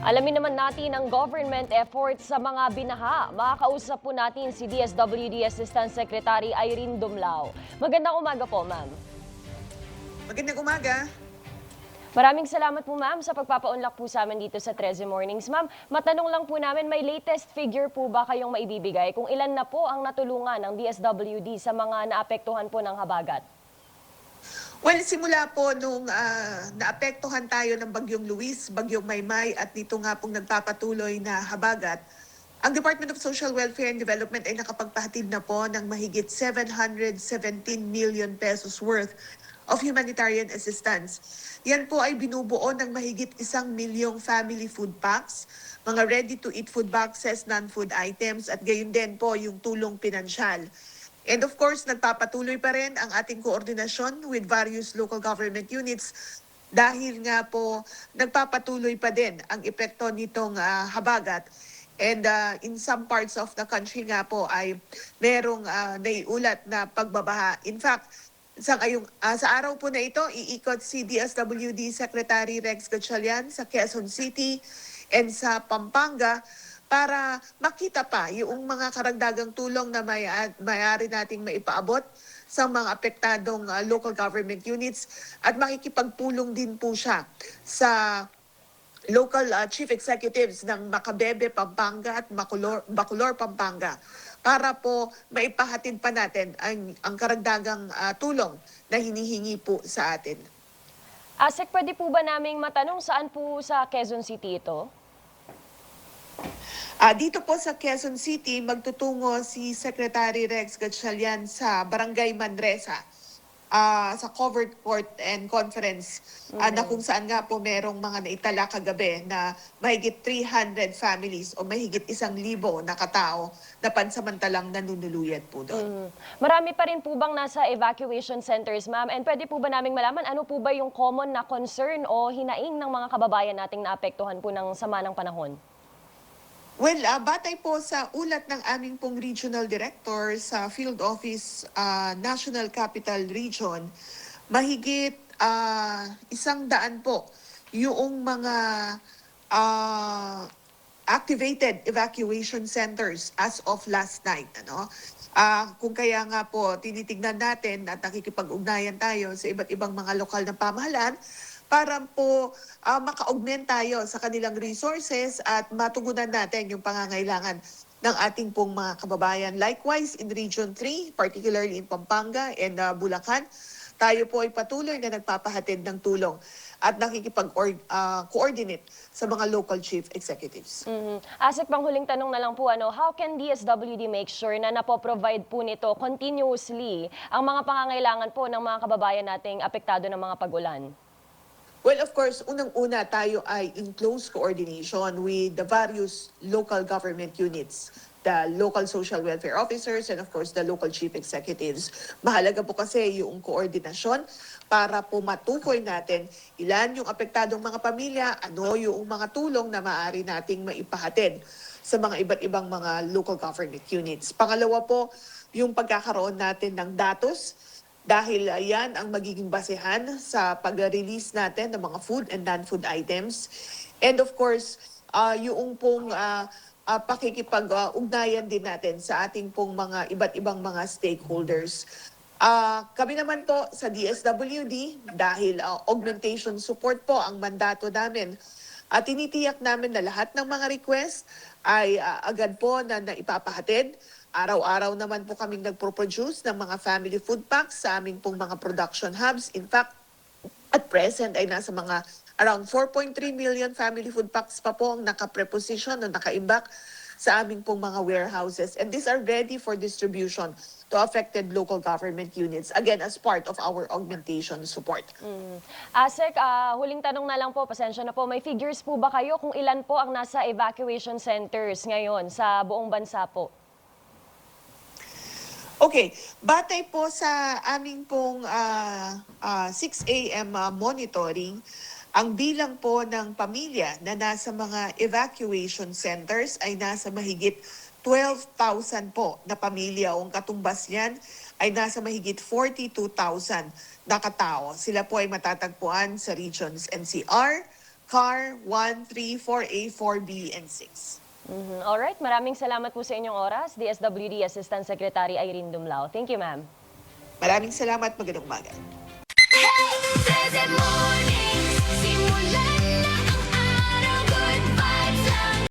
Alamin naman natin ang government effort sa mga binaha. Makakausap po natin si DSWD Assistant Secretary Irene Dumlao. Magandang umaga po, ma'am. Magandang umaga. Maraming salamat po, ma'am, sa pagpapaunlak po sa amin dito sa 13 Mornings. Ma'am, matanong lang po namin, may latest figure po ba kayong maibibigay kung ilan na po ang natulungan ng DSWD sa mga naapektuhan po ng habagat? Well, simula po nung naapektuhan tayo ng Bagyong Luis, Bagyong Maymay at dito nga pong nagpapatuloy na habagat, ang Department of Social Welfare and Development ay nakapagpahatid na po ng mahigit 717 million pesos worth of humanitarian assistance. Yan po ay binubuo ng mahigit 1 milyong family food packs, mga ready-to-eat food boxes, non-food items at gayon din po yung tulong pinansyal. And of course, nagpapatuloy pa rin ang ating koordinasyon with various local government units dahil nga po nagpapatuloy pa din ang epekto nitong habagat. And in some parts of the country nga po ay merong naiulat na pagbabaha. In fact, sa araw po na ito, iikot si DSWD Secretary Rex Gatchalian sa Quezon City and sa Pampanga para makita pa yung mga karagdagang tulong na mayari nating maipaabot sa mga apektadong local government units at makikipagpulong din po siya sa local chief executives ng Macabebe, Pampanga at Bacolor, Pampanga para po maipahatid pa natin ang karagdagang tulong na hinihingi po sa atin. Asek, pwede po ba naming matanong saan po sa Quezon City ito? Dito po sa Quezon City, magtutungo si Secretary Rex Gatchalian sa Barangay Manresa, sa covered court and conference na kung saan nga po merong mga naitala kagabi na mahigit 300 families o mahigit 1,000 na katao na pansamantalang nanunuluyan po doon. Marami pa rin po bang nasa evacuation centers, ma'am? And pwede po ba naming malaman ano po ba yung common na concern o hinaing ng mga kababayan nating naapektuhan po ng sama ng panahon? Well, batay po sa ulat ng aming pong regional director sa Field Office National Capital Region, mahigit 100 po yung mga activated evacuation centers as of last night. Kung kaya nga po tinitignan natin at nakikipag-ugnayan tayo sa iba't ibang mga lokal na pamahalaan, para po maka-augment tayo sa kanilang resources at matugunan natin yung pangangailangan ng ating pong mga kababayan. Likewise, in Region 3, particularly in Pampanga and Bulacan, tayo po ay patuloy na nagpapahatid ng tulong at nakikipag-coordinate sa mga local chief executives. Asek, panghuling tanong na lang po, how can DSWD make sure na napoprovide po nito continuously ang mga pangangailangan po ng mga kababayan nating apektado ng mga pag-ulan? Well, of course, unang-una tayo ay in close coordination with the various local government units, the local social welfare officers, and of course, the local chief executives. Mahalaga po kasi yung koordinasyon para po matukoy natin ilan yung apektadong mga pamilya, ano yung mga tulong na maaari nating maipahatid sa mga iba't ibang mga local government units. Pangalawa po, yung pagkakaroon natin ng datos dahil yan ang magiging basehan sa pag-release natin ng mga food and non-food items. And of course, yung pong pakikipag-ugnayan din natin sa ating pong mga iba't ibang mga stakeholders. Kami naman po sa DSWD, dahil augmentation support po ang mandato namin, at tinitiyak namin na lahat ng mga request ay agad po na ipapahatid. Araw-araw naman po kaming nagpo-produce ng mga family food packs sa aming pong mga production hubs. In fact, at present ay nasa mga around 4.3 million family food packs pa po ang naka-preposition o naka-imbak sa aming pong mga warehouses. And these are ready for distribution to affected local government units, again, as part of our augmentation support. Asek, huling tanong na lang po, pasensya na po, may figures po ba kayo kung ilan po ang nasa evacuation centers ngayon sa buong bansa po? Okay, batay po sa aming pong 6 a.m. Monitoring, ang bilang po ng pamilya na nasa mga evacuation centers ay nasa mahigit 12,000 po na pamilya. Ang katumbas niyan ay nasa mahigit 42,000 na katao. Sila po ay matatagpuan sa regions NCR, CAR 1, 3, 4A, 4B, and 6. Alright, maraming salamat po sa inyong oras, DSWD Assistant Secretary Irene Dumlao. Thank you, ma'am. Maraming salamat. Magandang umaga. Hey, Thursday morning.